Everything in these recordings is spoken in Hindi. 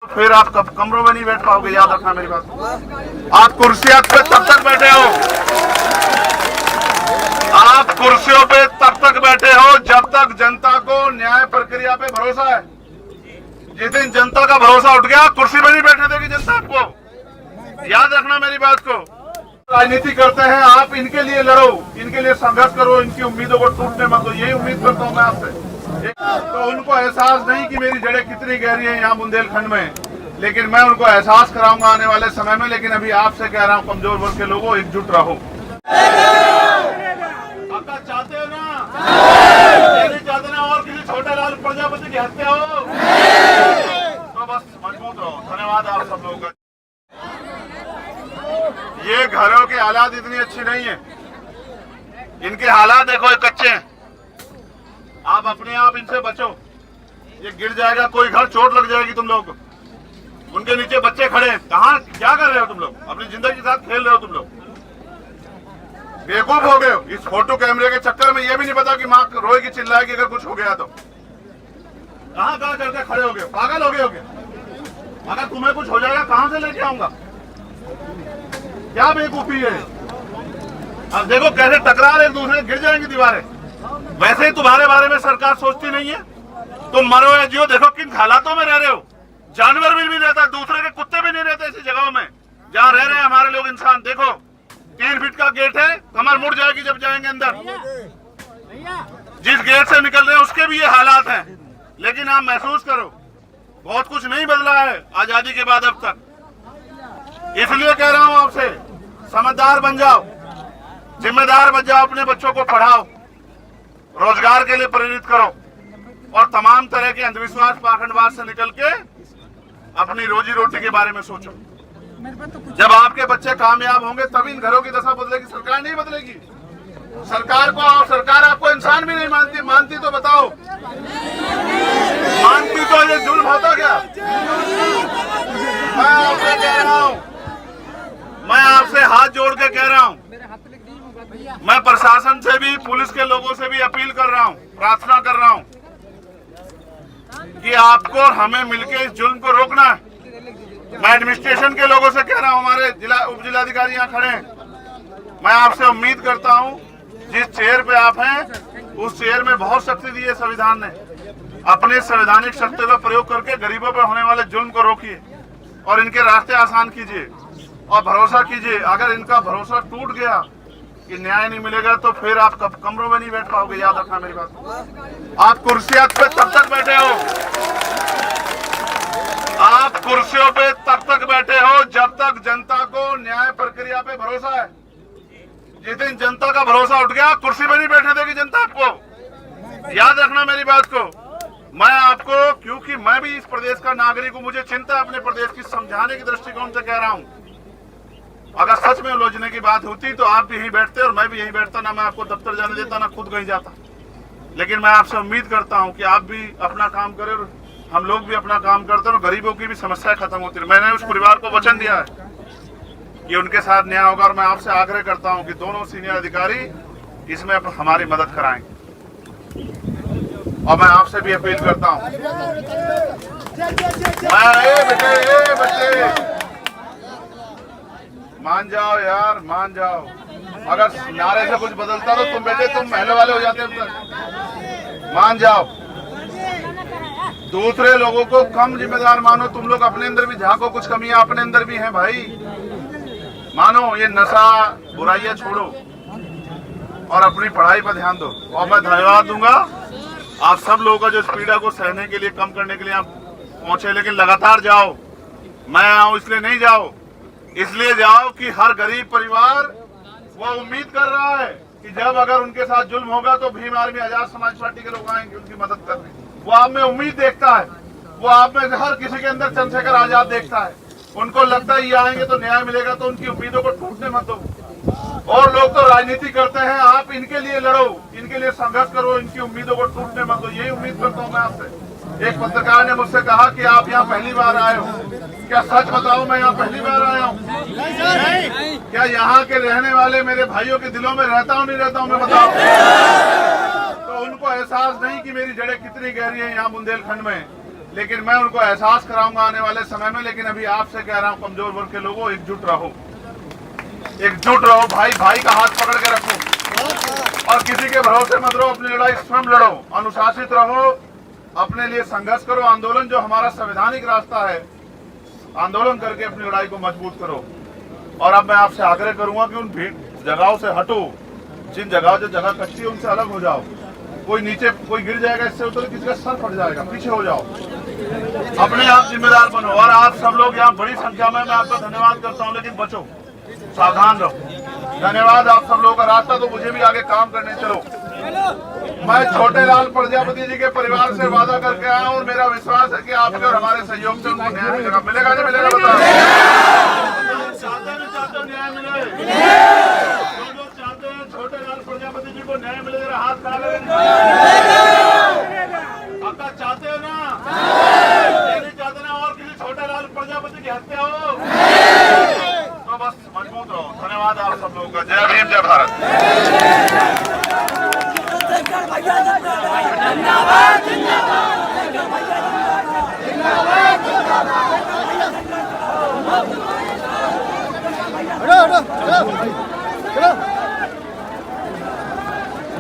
फिर आप कमरों में नहीं बैठ पाओगे, याद रखना मेरी बात। आप कुर्सियों पे तब तक बैठे हो, आप कुर्सियों पे तब तक बैठे हो जब तक जनता को न्याय प्रक्रिया पे भरोसा है। जिस दिन जनता का भरोसा उठ गया, कुर्सी पे नहीं बैठने देगी जनता आपको, याद रखना मेरी बात को। राजनीति करते हैं आप, इनके लिए लड़ो, इनके लिए संघर्ष करो, इनकी उम्मीदों को टूटने मत दो, यही उम्मीद करता हूं मैं आपसे। तो उनको एहसास नहीं कि मेरी जड़ें कितनी गहरी हैं यहाँ बुंदेलखंड में, लेकिन मैं उनको एहसास कराऊंगा आने वाले समय में। लेकिन अभी आपसे कह रहा हूँ, कमजोर वर्ग के लोगों, एकजुट रहो। आपका चाहते हो ना, ये नहीं चाहते ना और किसी छोटे लाल प्रजापति की हत्या हो, तो बस मजबूत रहो। धन्यवाद आप सब लोगों का। ये घरों के हालात इतनी अच्छी नहीं है, इनके हालात देखो, ये कच्चे हैं। आप अपने आप इनसे बचो, ये गिर जाएगा कोई घर, चोट लग जाएगी तुम लोग। उनके नीचे बच्चे खड़े हैं, कहाँ क्या कर रहे हो तुम लोग? अपनी जिंदगी के साथ खेल रहे हो तुम लोग, बेवकूफ हो गए हो। इस फोटो कैमरे के चक्कर में ये भी नहीं पता कि माँ रोएगी, चिल्लाएगी अगर कुछ हो गया तो। कहाँ कहाँ करके खड़े हो गए, पागल हो गए हो गए। अगर तुम्हें कुछ हो जाएगा कहाँ से लेके आऊंगा? क्या बेवकूफी है। अब देखो कैसे टकरा रहे एक दूसरे, गिर जाएंगी दीवारें। वैसे ही तुम्हारे बारे में सरकार सोचती नहीं है। तुम मरो या जियो, देखो किन हालातों में रह रहे हो। जानवर भी नहीं रहता, दूसरे के कुत्ते भी नहीं रहते ऐसी जगहों में जहाँ रह रहे हैं हमारे लोग इंसान। देखो 3 फीट का गेट है, कमर मुड़ जाएगी जब जाएंगे अंदर। जिस गेट से निकल रहे हैं उसके भी ये हालात हैं। लेकिन आप महसूस करो, बहुत कुछ नहीं बदला है आजादी के बाद अब तक। इसलिए कह रहा हूं आपसे, समझदार बन जाओ, जिम्मेदार बन जाओ, अपने बच्चों को पढ़ाओ, रोजगार के लिए प्रेरित करो और तमाम तरह के अंधविश्वास पाखंडवाद से निकल के अपनी रोजी रोटी के बारे में सोचो। जब आपके बच्चे कामयाब होंगे तभी इन घरों की दशा बदलेगी, सरकार नहीं बदलेगी। सरकार आपको इंसान भी नहीं मानती, मानती तो बताओ, मानती तो ये जुल्म होता क्या? मैं आपसे कह रहा हूं, मैं आपसे हाथ जोड़ के कह रहा हूं, मैं प्रशासन से भी, पुलिस के लोगों से भी अपील कर रहा हूं, प्रार्थना कर रहा हूं कि आपको और हमें मिलकर इस जुल्म को रोकना है। मैं एडमिनिस्ट्रेशन के लोगों से कह रहा हूं, हमारे उप जिलाधिकारी यहाँ खड़े हैं, मैं आपसे उम्मीद करता हूं जिस चेयर पे आप हैं उस चेयर में बहुत शक्ति दी है संविधान ने। अपने संवैधानिक शक्ति का प्रयोग करके गरीबों पर होने वाले जुल्म को रोकिए और इनके रास्ते आसान कीजिए और भरोसा कीजिए। अगर इनका भरोसा टूट गया कि न्याय नहीं मिलेगा तो फिर आप कमरों में नहीं बैठ पाओगे, याद रखना मेरी बात। आप कुर्सियों पे तब तक बैठे हो, आप कुर्सियों पे तब तक बैठे हो जब तक जनता को न्याय प्रक्रिया पे भरोसा है। जिस दिन जनता का भरोसा उठ गया, कुर्सी पे नहीं बैठने देगी जनता आपको, याद रखना मेरी बात को। मैं आपको, क्योंकि मैं भी इस प्रदेश का नागरिक हूं, मुझे चिंता है अपने प्रदेश की, समझाने की दृष्टिकोण से कह रहा हूं। अगर सच में उलझने की बात होती तो आप भी यहीं बैठते और मैं भी यहीं बैठता, ना मैं आपको दफ्तर जाने देता ना खुद कहीं जाता। लेकिन मैं आपसे उम्मीद करता हूं कि आप भी अपना काम करें और हम लोग भी अपना काम करते हैं और गरीबों की भी समस्या खत्म होती है। मैंने उस परिवार को वचन दिया है कि उनके साथ न्याय होगा और मैं आपसे आग्रह करता हूं कि दोनों सीनियर अधिकारी इसमें हमारी मदद कराएंगे। और मैं आपसे भी अपील करता हूं, बच्चे मान जाओ यार, मान जाओ। अगर नारे से कुछ बदलता तो तुम बेटे, तुम महल वाले हो जाते। मान जाओ, दूसरे लोगों को कम जिम्मेदार मानो, तुम लोग अपने अंदर भी झांको, कुछ कमियां अपने अंदर भी हैं भाई। मानो ये नशा बुराइयां छोड़ो और अपनी पढ़ाई पर ध्यान दो। और मैं धन्यवाद दूंगा आप सब लोगों का जो इस पीड़ा को सहने के लिए, कम करने के लिए आप पहुंचे। लेकिन लगातार जाओ, मैं आऊं इसलिए नहीं जाओ, इसलिए जाओ कि हर गरीब परिवार वो उम्मीद कर रहा है कि जब अगर उनके साथ जुल्म होगा तो भीम आर्मी, आजाद समाज पार्टी के लोग आएंगे उनकी मदद करने। वो आप में उम्मीद देखता है, वो आप में हर किसी के अंदर चंद्रशेखर आजाद देखता है। उनको लगता है ये आएंगे तो न्याय मिलेगा, तो उनकी उम्मीदों को टूटने मत दो। और लोग तो राजनीति करते हैं, आप इनके लिए लड़ो, इनके लिए संघर्ष करो, इनकी उम्मीदों को टूटने मत दो, यही उम्मीद करता हूँ मैं आपसे। एक पत्रकार ने मुझसे कहा कि आप यहाँ पहली बार आए हो, क्या सच बताओ मैं यहाँ पहली बार आया हूँ? क्या यहाँ के रहने वाले मेरे भाइयों के दिलों में रहता हूँ नहीं रहता हूँ मैं बताओ? तो उनको एहसास नहीं कि मेरी जड़ें कितनी गहरी हैं यहाँ बुंदेलखंड में। लेकिन मैं उनको एहसास कराऊंगा आने वाले समय में। लेकिन अभी आपसे कह रहा हूं, कमजोर वर्ग के लोगों, एकजुट रहो, एकजुट रहो, भाई भाई का हाथ पकड़ के रखो और किसी के भरोसे मत रहो। अपनी लड़ाई स्वयं लड़ो, अनुशासित रहो, अपने लिए संघर्ष करो। आंदोलन जो हमारा संवैधानिक रास्ता है, आंदोलन करके अपनी लड़ाई को मजबूत करो। और अब मैं आपसे आग्रह करूंगा कि उन जगहों से हटो, जिन जगह जो जगह कच्ची है उनसे अलग हो जाओ। कोई नीचे कोई गिर जाएगा, इससे उतर किसी का सर फट जाएगा, पीछे हो जाओ, अपने आप जिम्मेदार बनो। और आप सब लोग यहाँ बड़ी संख्या में, मैं आपका धन्यवाद करता हूँ, लेकिन बचो, सावधान रहो। धन्यवाद आप सब लोगों का। रास्ता तो मुझे भी आगे काम करने चलो। मैं छोटे लाल प्रजापति जी के परिवार से वादा करके आया हूँ और मेरा विश्वास है कि आपके और हमारे सहयोग से उनको न्याय मिलेगा। मिलेगा नहीं मिलेगा बताओ? चाहते हो न्याय मिले? जो चाहते हैं छोटे लाल प्रजापति जी को न्याय मिलेगा, हाथ खड़ा करें। आपका चाहते हो ना? नहीं चाहते ना? और किसी छोटे लाल प्रजापति की हत्या हो तो बस मजबूत रहो। धन्यवाद आप सब लोगों का। जय भीम, जय भारत।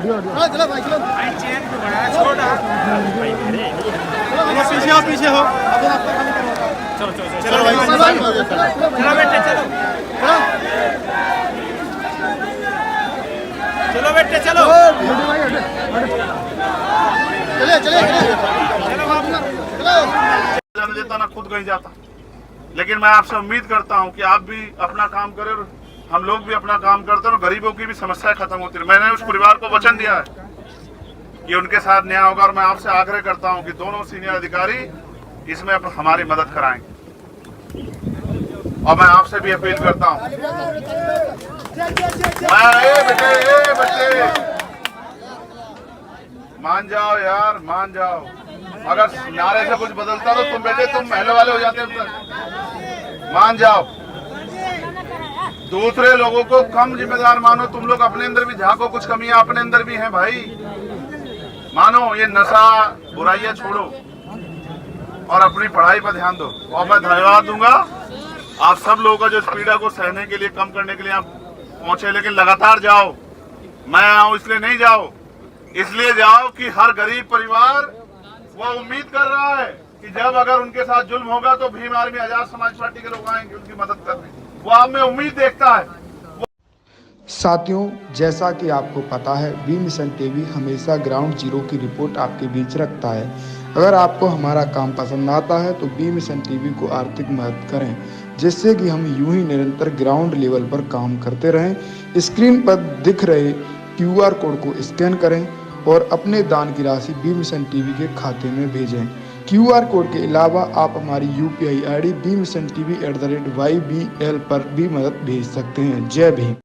चलो भाई, चलो पीछे हो, पीछे हो। चलो चलो चलो भाई, चलो बेटे, चलो चलो बेटे, चलो चले चले जाने देता ना खुद कहीं जाता। लेकिन मैं आपसे उम्मीद करता हूं कि आप भी अपना काम करें और हम लोग भी अपना काम करते हैं और गरीबों की भी समस्याएं खत्म होती है। मैंने उस परिवार को वचन दिया है कि उनके साथ न्याय होगा और मैं आपसे आग्रह करता हूं कि दोनों सीनियर अधिकारी इसमें हमारी मदद कराएंगे। और मैं आपसे भी अपील करता हूं, बच्चे मान जाओ यार, मान जाओ। अगर नारे से कुछ बदलता तो तुम बेटे तुम महल वाले हो जाते। मान जाओ, दूसरे लोगों को कम जिम्मेदार मानो। तुम लोग अपने अंदर भी झांको, कुछ कमियां अपने अंदर भी हैं भाई। मानो ये नशा बुराइयां छोड़ो और अपनी पढ़ाई पर ध्यान दो। और मैं धन्यवाद दूंगा आप सब लोगों का जो इस पीड़ा को सहने के लिए, कम करने के लिए आप पहुंचे। लेकिन लगातार जाओ, मैं आऊं इसलिए नहीं जाओ, इसलिए जाओ कि हर गरीब परिवार वो उम्मीद कर रहा है कि जब अगर उनके साथ जुल्म होगा तो भीम आर्मी आजाद समाज पार्टी के लोग आएंगे उनकी मदद करने। वो आप में उम्मीद देखता है। साथियों, जैसा कि आपको पता है, बी मिशन टीवी हमेशा ग्राउंड जीरो की रिपोर्ट आपके बीच रखता है। अगर आपको हमारा काम पसंद आता है तो बी मिशन टीवी को आर्थिक मदद करें, जिससे कि हम यूं ही निरंतर ग्राउंड लेवल पर काम करते रहें। स्क्रीन पर दिख रहे QR कोड को स्कैन करें और अपने दान की राशि बी मिशन टीवी के खाते में भेजें। QR कोड के अलावा आप हमारी UPI ID bmissiontv@ybl पर भी मदद भेज सकते हैं। जय भीम।